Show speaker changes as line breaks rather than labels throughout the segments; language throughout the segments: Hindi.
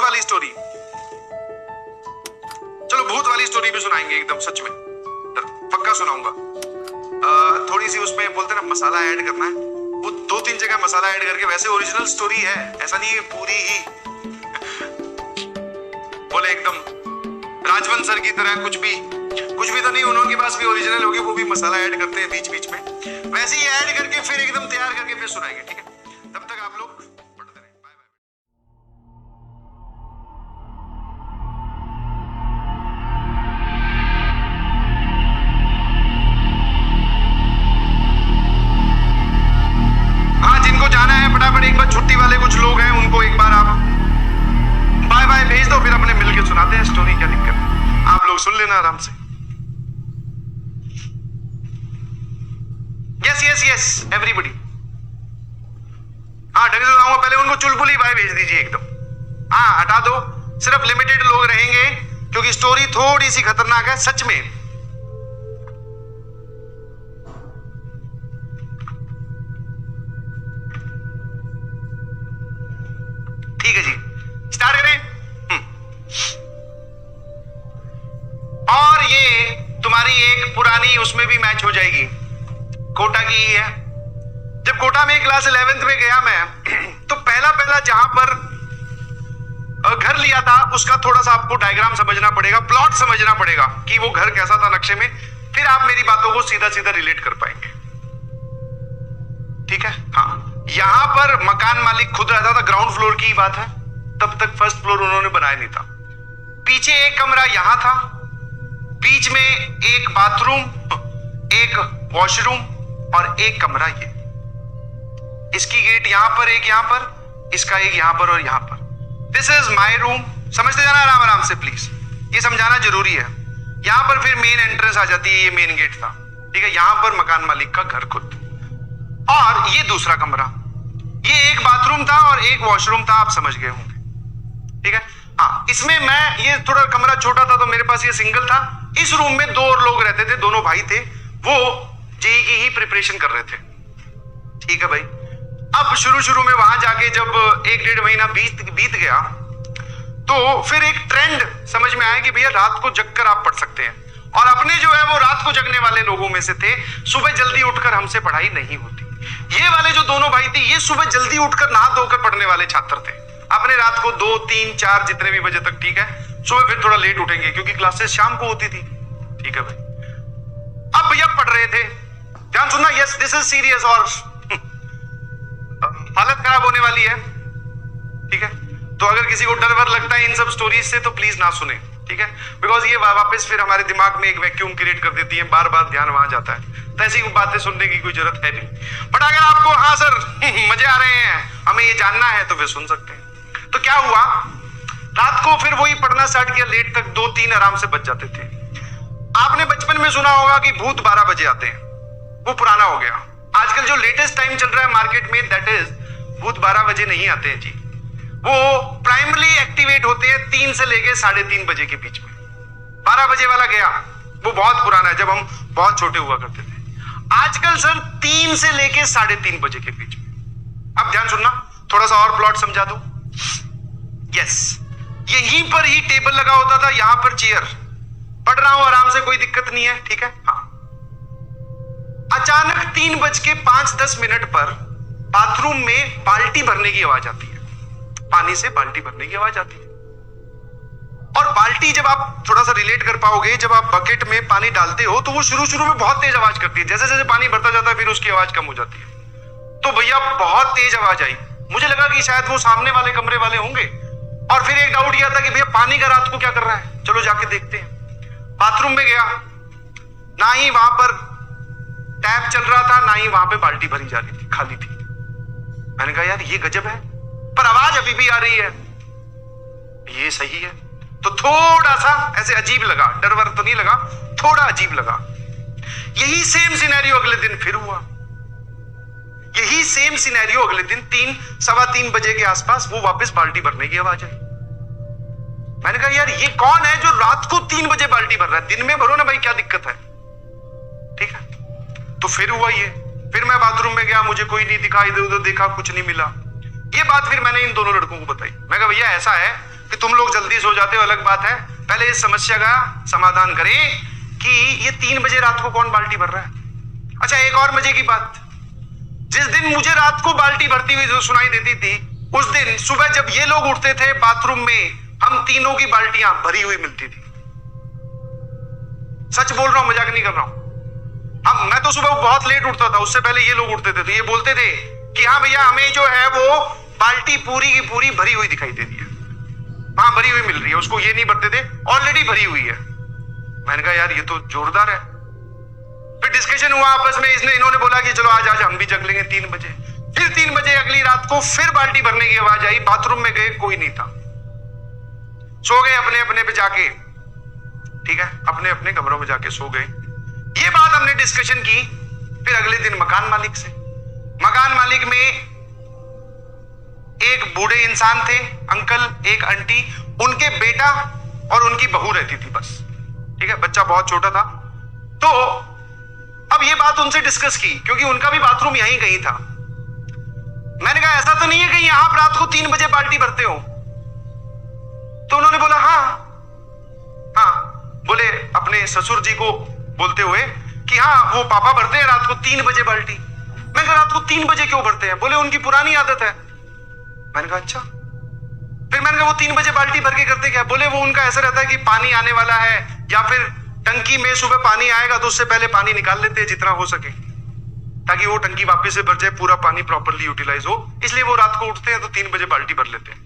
वाली स्टोरी, चलो भूत वाली स्टोरी भी सुनाएंगे एकदम सच में, पक्का सुनाऊंगा। थोड़ी सी उसमें बोलते ना मसाला ऐड करना है, वो 2-3 जगह मसाला ऐड करके, वैसे ओरिजिनल स्टोरी है, ऐसा नहीं है पूरी ही बोले एकदम राजवंश सर की तरह कुछ भी तो नहीं, उन्होंने के पास भी ओरिजिनल होगी, वो भी मसाला ऐड करते हैं बीच बीच में, वैसे ही ऐड करके फिर एकदम तैयार करके फिर सुनाएंगे, ठीक है? तब तक आप लोग पढ़ते रहें, बाय बाय। हाँ, जिनको जाना है फटाफट एक बार, छुट्टी वाले कुछ लोग हैं उनको एक बार आप बाय बाय भेज दो, फिर अपने मिलके सुनाते हैं स्टोरी, क्या दिक्कत है? आप लोग सुन लेना आराम से। Yes everybody. हाँ, ढंग से सुनाऊंगा, पहले उनको चुलबुली बाय भेज दीजिए एकदम। हाँ, हटा दो, सिर्फ लिमिटेड लोग रहेंगे क्योंकि स्टोरी थोड़ी सी खतरनाक है सच में। ठीक है जी, स्टार्ट करें। और ये तुम्हारी एक पुरानी उसमें भी मैच हो जाएगी, कोटा की ही है। जब कोटा में क्लास 11th में गया मैं, तो पहला जहां पर घर लिया था उसका थोड़ा सा आपको डायग्राम समझना पड़ेगा, प्लॉट समझना पड़ेगा कि वो घर कैसा था नक्शे में, फिर आप मेरी बातों को सीधा सीधा रिलेट कर पाएंगे, ठीक है? हाँ, यहां पर मकान मालिक खुद रहता था, ग्राउंड फ्लोर की बात है, तब तक फर्स्ट फ्लोर उन्होंने बनाया नहीं था। पीछे एक कमरा यहां था, बीच में एक बाथरूम, एक वॉशरूम और एक कमरा ये। इसकी गेट यहां पर, एक यहां पर, इसका एक यहां पर और यहां पर। This is my room. समझते जाना आराम आराम से प्लीज, ये समझाना जरूरी है। यहां पर फिर मेन एंट्रेंस आ जाती है, ये मेन गेट था, ठीक है? यहां पर मकान मालिक का घर खुद, और ये दूसरा कमरा, ये एक बाथरूम था और एक वॉशरूम था, आप समझ गए होंगे, ठीक है? हाँ, इसमें मैं, ये थोड़ा कमरा छोटा था तो मेरे पास ये सिंगल था। इस रूम में 2 और लोग रहते थे, दोनों भाई थे, वो जेईई की ही प्रिपरेशन कर रहे थे, ठीक है भाई? अब शुरू में वहां जाके जब 1-1.5 महीना बीत गया, तो फिर एक ट्रेंड समझ में आया कि भैया रात को जगकर आप पढ़ सकते हैं, और अपने जो है वो रात को जगने वाले लोगों में से थे, सुबह जल्दी उठकर हमसे पढ़ाई नहीं होती। ये वाले जो दोनों भाई थे, ये सुबह जल्दी उठकर नहा धोकर पढ़ने वाले छात्र थे, अपने रात को 2, 3, 4 जितने भी बजे तक, ठीक है? सुबह फिर थोड़ा लेट उठेंगे क्योंकि क्लासेस शाम को होती थी, ठीक है भाई? अब भैया पढ़ रहे थे, ध्यान सुनना, यस दिस इज सीरियस और हालत खराब होने वाली है, ठीक है? तो अगर किसी को डर वर लगता है इन सब स्टोरीज से तो प्लीज ना सुने, ठीक है? बिकॉज ये वापस फिर हमारे दिमाग में एक वैक्यूम क्रिएट कर देती है, बार बार ध्यान वहां जाता है, तो ऐसी बातें सुनने की कोई जरूरत है नहीं। बट अगर आपको हाँ सर मजे आ रहे हैं, हमें ये जानना है, तो फिर सुन सकते हैं। तो क्या हुआ, रात को फिर वही पढ़ना स्टार्ट किया, लेट तक 2-3 आराम से बच जाते थे। आपने बचपन में सुना होगा कि भूत 12 बजे आते हैं, वो पुराना हो गया। आजकल जो लेटेस्ट टाइम चल रहा है मार्केट में, दैट इज भूत 12 बजे नहीं आते हैं जी, वो प्राइमरी एक्टिवेट होते हैं 3 से लेके 3:30 बजे के बीच में। 12 बजे वाला गया, वो बहुत पुराना है, जब हम बहुत छोटे हुआ करते थे। आजकल सर 3 से लेके 3:30 बजे के बीच में। अब ध्यान सुनना, थोड़ा सा और प्लॉट समझा दो। यस, यहीं पर ही टेबल लगा होता था, यहां पर चेयर, पढ़ रहा हूं आराम से, कोई दिक्कत नहीं है, ठीक है? हाँ, अचानक 3:05 पर बाथरूम में बाल्टी भरने की आवाज आती है, पानी से बाल्टी भरने की आवाज आती है। और बाल्टी जब आप थोड़ा सा रिलेट कर पाओगे, जब आप बकेट में पानी डालते हो तो वो शुरू में बहुत तेज आवाज करती है, जैसे जैसे पानी भरता जाता है फिर उसकी आवाज कम हो जाती है। तो भैया बहुत तेज आवाज आई, मुझे लगा कि शायद वो सामने वाले कमरे वाले होंगे, और फिर एक डाउट किया था कि भैया पानी का रात को क्या कर रहा है, चलो जाके देखते हैं। बाथरूम में गया, ना ही वहां पर टैप चल रहा था, ना ही वहां पे बाल्टी भरी जा रही थी, खाली थी। मैंने कहा यार ये गजब है, पर आवाज अभी भी आ रही है, ये सही है। तो थोड़ा सा ऐसे अजीब लगा, डर वर तो नहीं लगा, थोड़ा अजीब लगा। यही सेम सिनेरियो अगले दिन फिर हुआ, यही सेम सिनेरियो अगले दिन 3-3:15 बजे के आसपास, वो वापस बाल्टी भरने की आवाज आई। मैंने कहा यार ये कौन है जो रात को 3 बजे बाल्टी भर रहा है, दिन में भरो ना भाई, क्या दिक्कत है, ठीक है? तो फिर हुआ ये, फिर मैं बाथरूम में गया, मुझे कोई नहीं दिखा, इधर उधर देखा, कुछ नहीं मिला। ये बात फिर मैंने इन दोनों लड़कों को बताई। मैं कहा भैया ऐसा है कि तुम लोग जल्दी सो जाते हो अलग बात है, पहले इस समस्या का समाधान करें कि ये 3 बजे रात को कौन बाल्टी भर रहा है। अच्छा, एक और मजे की बात, जिस दिन मुझे रात को बाल्टी भरती हुई जो सुनाई देती थी, उस दिन सुबह जब ये लोग उठते थे बाथरूम में हम तीनों की बाल्टियां भरी हुई मिलती थी। सच बोल रहा हूं, मजाक नहीं कर रहा हूं। मैं तो सुबह बहुत लेट उठता था, उससे पहले ये लोग उठते थे, तो ये बोलते थे कि हाँ भैया हमें जो है वो बाल्टी पूरी की पूरी भरी हुई दिखाई दे रही है, हाँ भरी हुई मिल रही है। उसको ये नहीं भरते थे, ऑलरेडी भरी हुई है। मैंने कहा यार ये तो जोरदार है। फिर डिस्कशन हुआ आपस में, इन्होंने बोला कि चलो आज हम भी जग लेंगे 3 बजे। फिर 3 बजे अगली रात को फिर बाल्टी भरने की आवाज आई, बाथरूम में गए कोई नहीं था, सो गए अपने अपने पे जाके, ठीक है, अपने अपने कमरों में जाके सो गए। ये बात हमने डिस्कशन की। फिर अगले दिन मकान मालिक से, मकान मालिक में एक बूढ़े इंसान थे, अंकल, एक आंटी, उनके बेटा और उनकी बहू रहती थी बस, ठीक है, बच्चा बहुत छोटा था। तो अब ये बात उनसे डिस्कस की, क्योंकि उनका भी बाथरूम यहीं कहीं था। मैंने कहा ऐसा तो नहीं है कहीं आप रात को 3 बजे बाल्टी भरते हो? तो उन्होंने बोला हाँ। बोले अपने ससुर जी को बोलते हुए कि हाँ वो पापा भरते हैं रात को 3 बजे बाल्टी। मैं कहा रात को 3 बजे क्यों भरते हैं? बोले उनकी पुरानी आदत है। मैंने कहा अच्छा। फिर मैंने कहा वो 3 बजे बाल्टी भर के करते क्या? बोले वो उनका ऐसा रहता है कि पानी आने वाला है या फिर टंकी में सुबह पानी आएगा तो उससे पहले पानी निकाल लेते हैं जितना हो सके, ताकि वो टंकी वापस से भर जाए, पूरा पानी प्रॉपर्ली यूटिलाइज हो, इसलिए वो रात को उठते हैं तो 3 बजे बाल्टी भर लेते हैं।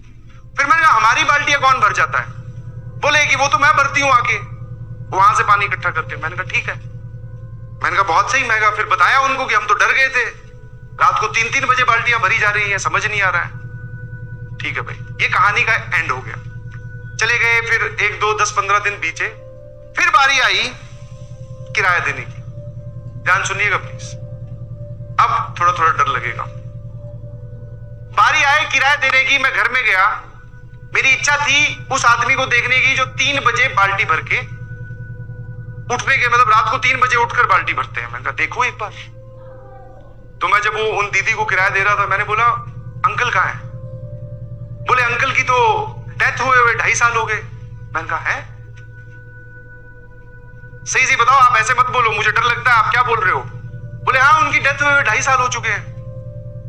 फिर मैंने कहा हमारी बाल्टियां कौन भर जाता है? बोले कि वो तो मैं भरती हूँ आके, वहां से पानी इकट्ठा करते हैं। मैंने कहा ठीक है। मैंने कहा बहुत सही। मैं कहा फिर बताया उनको कि हम तो डर गए थे, रात को 3-3 बजे बाल्टियां भरी जा रही हैं, समझ नहीं आ रहा है। ठीक है भाई, ये कहानी का एंड हो गया। चले गए, फिर 1, 2, 10, 15 दिन बीते, फिर बारी आई किराया देने की। ध्यान सुनिएगा प्लीज, अब थोड़ा थोड़ा डर लगेगा। बारी आए किराया देने की, मैं घर में गया, मेरी इच्छा थी उस आदमी को देखने की जो 3 बजे बाल्टी भर के उठने के, मतलब रात को 3 बजे उठकर बाल्टी भरते हैं। मैंने कहा देखो एक बार। तो मैं जब वो उन दीदी को किराया दे रहा था, मैंने बोला अंकल कहाँ है? बोले अंकल की तो डेथ हुए हुए 2.5 साल हो गए। मैंने कहा है? सही सी बताओ, आप ऐसे मत बोलो, मुझे डर लगता है, आप क्या बोल रहे हो? बोले हाँ उनकी डेथ हुए हुए 2.5 साल हो चुके हैं।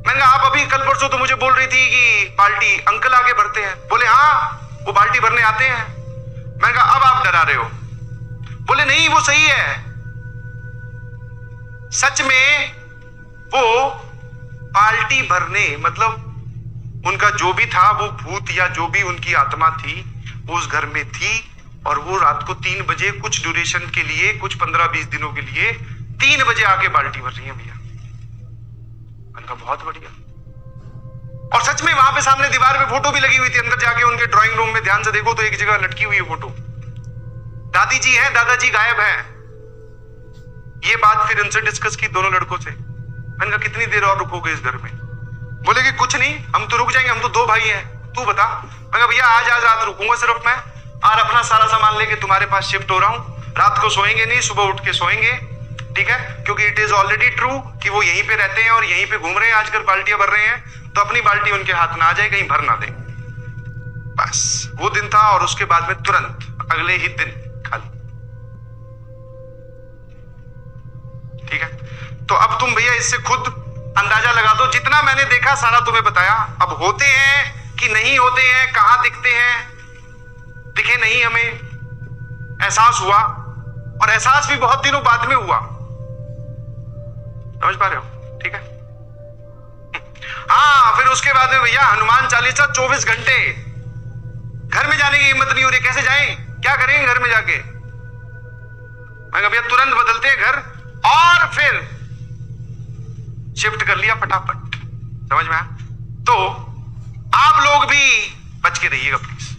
मैंने कहा आप अभी कल परसों तो मुझे बोल रही थी कि बाल्टी अंकल आके भरते हैं। बोले हाँ वो बाल्टी भरने आते हैं। मैंने कहा अब आप डरा रहे हो। बोले नहीं वो सही है, सच में वो बाल्टी भरने, मतलब उनका जो भी था वो भूत या जो भी उनकी आत्मा थी वो उस घर में थी, और वो रात को 3 बजे कुछ ड्यूरेशन के लिए, कुछ 15-20 दिनों के लिए 3 बजे आके बाल्टी भर रही है भैया। मैंने कहा बहुत बढ़िया। और सच में वहां पे सामने दीवार पे फोटो भी लगी हुई थी, अंदर जाके उनके ड्राइंग रूम में ध्यान से देखो तो एक जगह लटकी हुई है फोटो। दादी जी हैं, दादाजी गायब हैं। ये बात फिर उनसे डिस्कस की दोनों लड़कों से। मैंने कहा कितनी देर और रुकोगे इस घर में? बोले कि कुछ नहीं, हम तो रुक जाएंगे, हम तो 2 भाई हैं, तू बता। मैं कहा भैया आज रात रुकूंगा सिर्फ मैं, और अपना सारा सामान लेके तुम्हारे पास शिफ्ट हो रहा हूं। रात को सोएंगे नहीं, सुबह उठ के सोएंगे, ठीक है? क्योंकि इट इज ऑलरेडी ट्रू कि वो यहीं पे रहते हैं और यहीं पे घूम रहे हैं, आजकल बाल्टियां भर रहे हैं, तो अपनी बाल्टी उनके हाथ ना आ जाए, कहीं भर ना दे। बस वो दिन था, और उसके बाद में तुरंत अगले ही दिन खाली। ठीक है? तो अब तुम भैया इससे खुद अंदाजा लगा दो, जितना मैंने देखा सारा तुम्हें बताया। अब होते हैं कि नहीं होते हैं, कहां दिखते हैं, दिखे नहीं, हमें एहसास हुआ, और एहसास भी बहुत दिनों बाद में हुआ। समझ पा रहे हो? ठीक है? हाँ, फिर उसके बाद में भैया हनुमान चालीसा 24 घंटे। घर में जाने की हिम्मत नहीं हो रही, कैसे जाएं, क्या करेंगे घर में जाके? मैं कहा भैया तुरंत बदलते हैं घर, और फिर शिफ्ट कर लिया फटाफट। समझ में आया? तो आप लोग भी बच के रहिएगा प्लीज।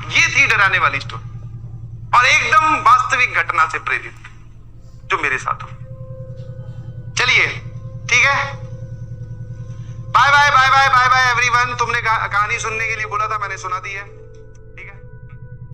ये थी डराने वाली स्टोरी, और एकदम वास्तविक घटना से प्रेरित जो मेरे साथ हुई। चलिए ठीक है, bye bye bye bye bye bye everyone. तुमने कहानी सुनने के लिए बोला था, मैंने सुना दी है।